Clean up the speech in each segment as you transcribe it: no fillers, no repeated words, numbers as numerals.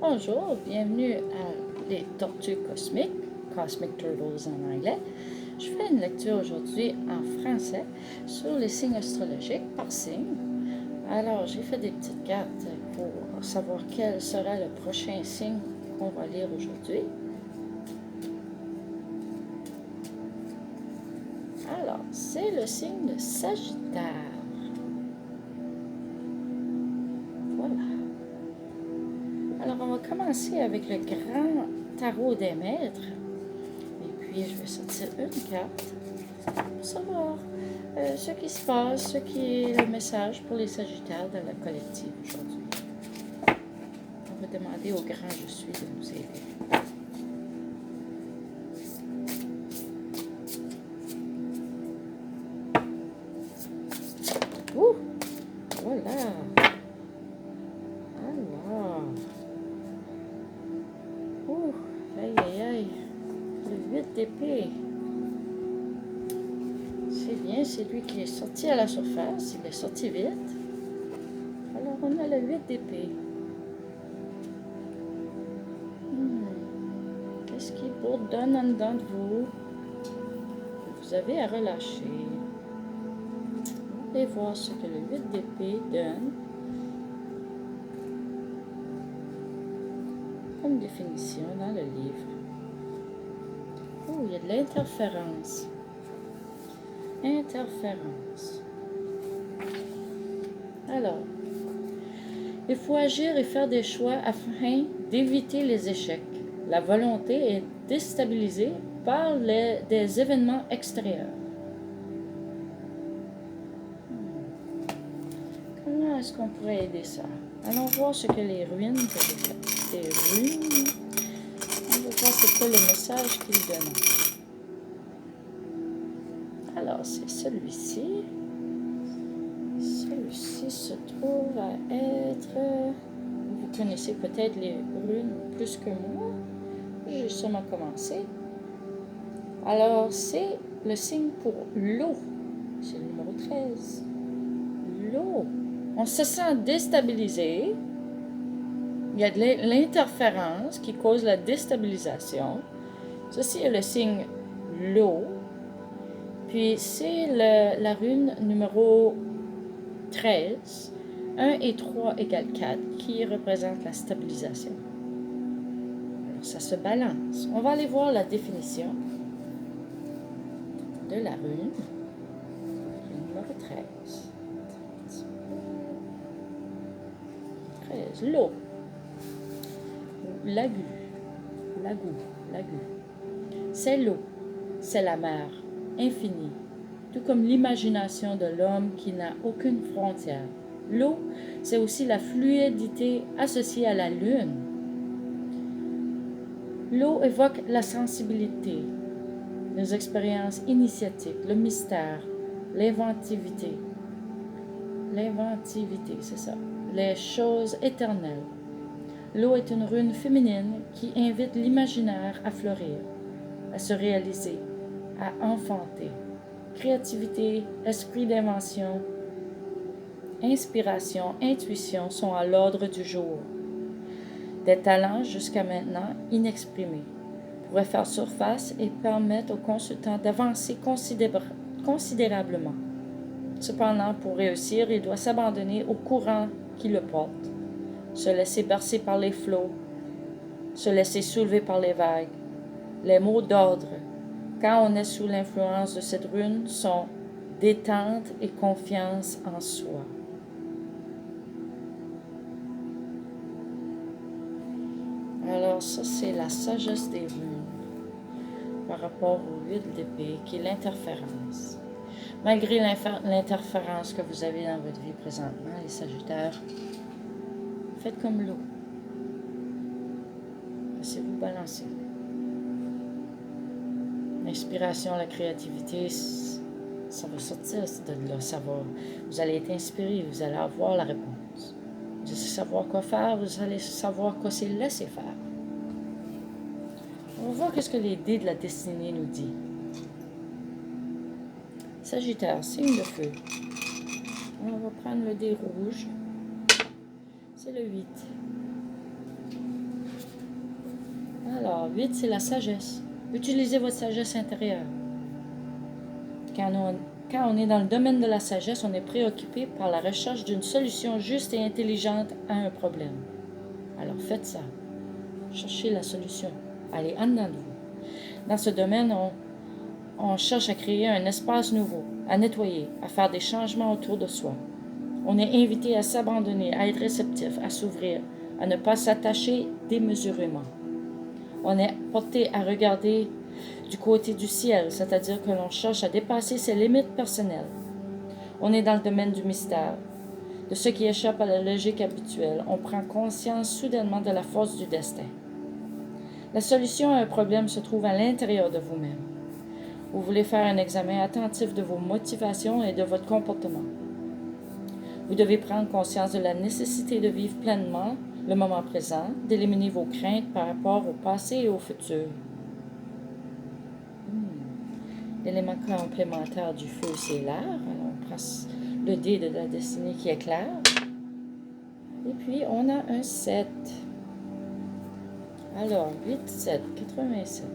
Bonjour, bienvenue à les Tortues cosmiques, Cosmic Turtles en anglais. Je fais une lecture aujourd'hui en français sur les signes astrologiques par signe. Alors, j'ai fait des petites cartes pour savoir quel sera le prochain signe qu'on va lire aujourd'hui. Alors, c'est le signe de Sagittaire. Alors, on va commencer avec le grand tarot des maîtres. Et puis, je vais sortir une carte pour savoir ce qui se passe, ce qui est le message pour les Sagittaires de la collective aujourd'hui. On va demander au grand Je suis de nous aider. Ouh! Voilà! Alors! Ouh! Aïe, aïe, aïe! Le 8 d'épée. C'est bien, c'est lui qui est sorti à la surface. Il est sorti vite. Alors, on a le 8 d'épée. Qu'est-ce qui bourdonne en dedans de vous? Vous avez à relâcher. Vous allez voir ce que le 8 d'épée donne comme définition dans le livre. Oh, il y a de l'interférence. Interférence. Alors, il faut agir et faire des choix afin d'éviter les échecs. La volonté est déstabilisée par des événements extérieurs. Comment est-ce qu'on pourrait aider ça? Allons voir ce que les ruines que j'ai faites. Les ruines. On va voir c'est quoi le message qu'ils donnent. Alors, c'est celui-ci. Celui-ci se trouve à être... Vous connaissez peut-être les runes plus que moi. J'ai seulement commencé. Alors, c'est le signe pour l'eau. C'est le numéro 13. L'eau. On se sent déstabilisé. Il y a de l'interférence qui cause la déstabilisation. Ceci est le signe l'eau. Puis c'est la rune numéro 13. 1 et 3 égale 4 qui représente la stabilisation. Alors ça se balance. On va aller voir la définition de la rune. Le numéro 13. 13. L'eau. Lagu. C'est l'eau. C'est la mer. Infinie. Tout comme l'imagination de l'homme qui n'a aucune frontière. L'eau, c'est aussi la fluidité associée à la lune. L'eau évoque la sensibilité, les expériences initiatiques, le mystère, l'inventivité. L'inventivité, c'est ça. Les choses éternelles. L'eau est une rune féminine qui invite l'imaginaire à fleurir, à se réaliser, à enfanter. Créativité, esprit d'invention, inspiration, intuition sont à l'ordre du jour. Des talents jusqu'à maintenant inexprimés pourraient faire surface et permettre aux consultants d'avancer considérablement. Cependant, pour réussir, il doit s'abandonner au courant qui le porte, se laisser bercer par les flots, se laisser soulever par les vagues. Les mots d'ordre, quand on est sous l'influence de cette rune, sont détente et confiance en soi. Alors ça, c'est la sagesse des runes par rapport au 8 d'épée, qui est l'interférence. Malgré l'interférence que vous avez dans votre vie présentement, les Sagittaires, faites comme l'eau. Laissez-vous balancer. L'inspiration, la créativité, ça va sortir de là. Vous allez être inspiré, vous allez avoir la réponse. Vous allez savoir quoi faire, vous allez savoir quoi se laisser faire. On va voir ce que les dés de la destinée nous dit. Sagittaire, signe de feu. On va prendre le dé rouge. C'est le 8. Alors, 8, c'est la sagesse. Utilisez votre sagesse intérieure. Quand on est dans le domaine de la sagesse, on est préoccupé par la recherche d'une solution juste et intelligente à un problème. Alors, faites ça. Cherchez la solution. Allez en dedans de vous. Dans ce domaine, on cherche à créer un espace nouveau, à nettoyer, à faire des changements autour de soi. On est invité à s'abandonner, à être réceptif, à s'ouvrir, à ne pas s'attacher démesurément. On est porté à regarder du côté du ciel, c'est-à-dire que l'on cherche à dépasser ses limites personnelles. On est dans le domaine du mystère, de ce qui échappe à la logique habituelle. On prend conscience soudainement de la force du destin. La solution à un problème se trouve à l'intérieur de vous-même. Vous voulez faire un examen attentif de vos motivations et de votre comportement. Vous devez prendre conscience de la nécessité de vivre pleinement le moment présent, d'éliminer vos craintes par rapport au passé et au futur. L'élément complémentaire du feu, c'est l'air. Alors, on prend le dé de la destinée qui est clair. Et puis, on a un 7. Alors, 8, 7, 87.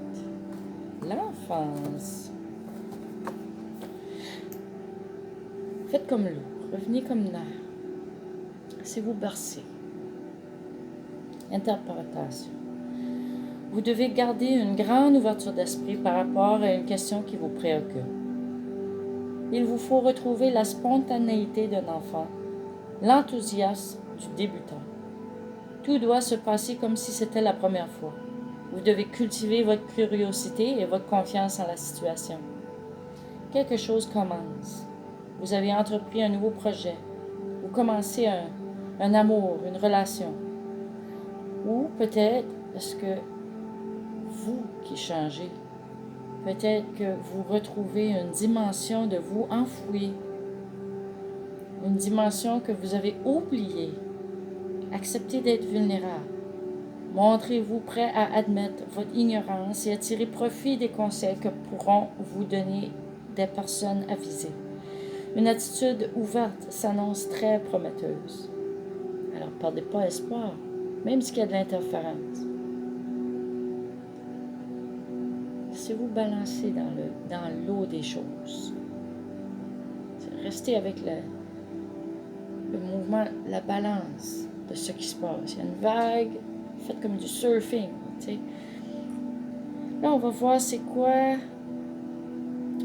L'enfance. Faites comme l'eau. Revenez comme l'air. Laissez-vous bercer. Interprétation. Vous devez garder une grande ouverture d'esprit par rapport à une question qui vous préoccupe. Il vous faut retrouver la spontanéité d'un enfant, l'enthousiasme du débutant. Tout doit se passer comme si c'était la première fois. Vous devez cultiver votre curiosité et votre confiance en la situation. Quelque chose commence. Vous avez entrepris un nouveau projet. Vous commencez un amour, une relation. Ou peut-être est-ce que vous qui changez. Peut-être que vous retrouvez une dimension de vous enfouie. Une dimension que vous avez oubliée. Acceptez d'être vulnérable. Montrez-vous prêt à admettre votre ignorance et à tirer profit des conseils que pourront vous donner des personnes avisées. Une attitude ouverte s'annonce très prometteuse. Alors, ne perdez pas espoir, même s'il y a de l'interférence. Laissez-vous balancer dans l'eau des choses. Restez avec le mouvement, la balance de ce qui se passe. Il y a une vague, faites comme du surfing. T'sais. Là, on va voir c'est quoi.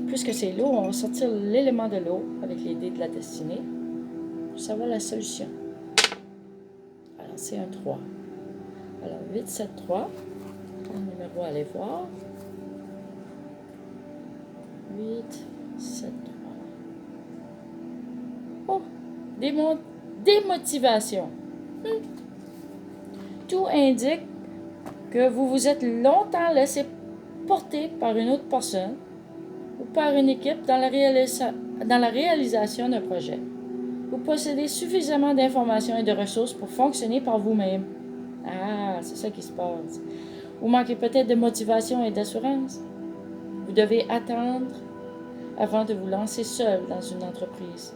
Puisque c'est l'eau, on va sortir l'élément de l'eau avec les dés de la destinée pour savoir la solution. Alors, c'est un 3. Alors, 8, 7, 3. Le numéro à aller voir. 8, 7, 3. Oh, démotivation. Tout indique que vous vous êtes longtemps laissé porter par une autre personne ou par une équipe dans la réalisation d'un projet. Vous possédez suffisamment d'informations et de ressources pour fonctionner par vous-même. Ah, c'est ça qui se passe. Vous manquez peut-être de motivation et d'assurance. Vous devez attendre avant de vous lancer seul dans une entreprise.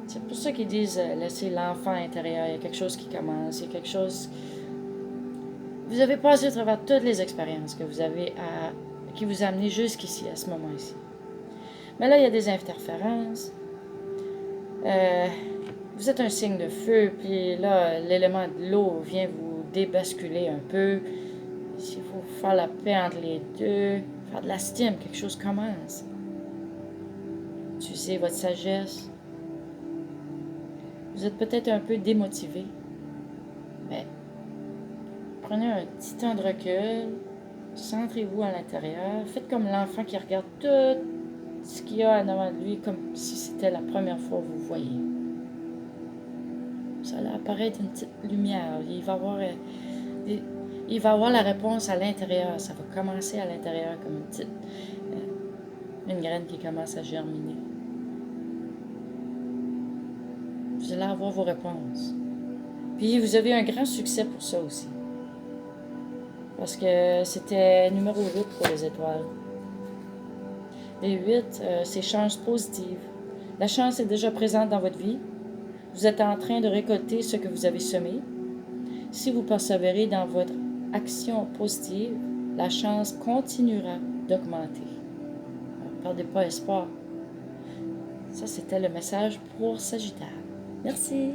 C'est pour ça qu'ils disent laisser l'enfant intérieur. Il y a quelque chose qui commence, il y a quelque chose. Vous avez passé à travers toutes les expériences que vous avez qui vous a amené jusqu'ici, à ce moment-ci. Mais là, il y a des interférences. Vous êtes un signe de feu, puis là, l'élément de l'eau vient vous débasculer un peu. Il faut faire la paix entre les deux, faire de la stime, quelque chose commence. Utilisez votre sagesse. Vous êtes peut-être un peu démotivé, mais prenez un petit temps de recul, centrez-vous à l'intérieur, faites comme l'enfant qui regarde tout ce qu'il y a en avant de lui comme si c'était la première fois que vous voyez. Ça va apparaître une petite lumière, il va avoir la réponse à l'intérieur, ça va commencer à l'intérieur comme une graine qui commence à germiner. Vous allez avoir vos réponses. Puis vous avez un grand succès pour ça aussi. Parce que c'était numéro 8 pour les étoiles. Les 8, c'est chance positive. La chance est déjà présente dans votre vie. Vous êtes en train de récolter ce que vous avez semé. Si vous persévérez dans votre action positive, la chance continuera d'augmenter. Ne perdez pas espoir. Ça, c'était le message pour Sagittaire. Merci.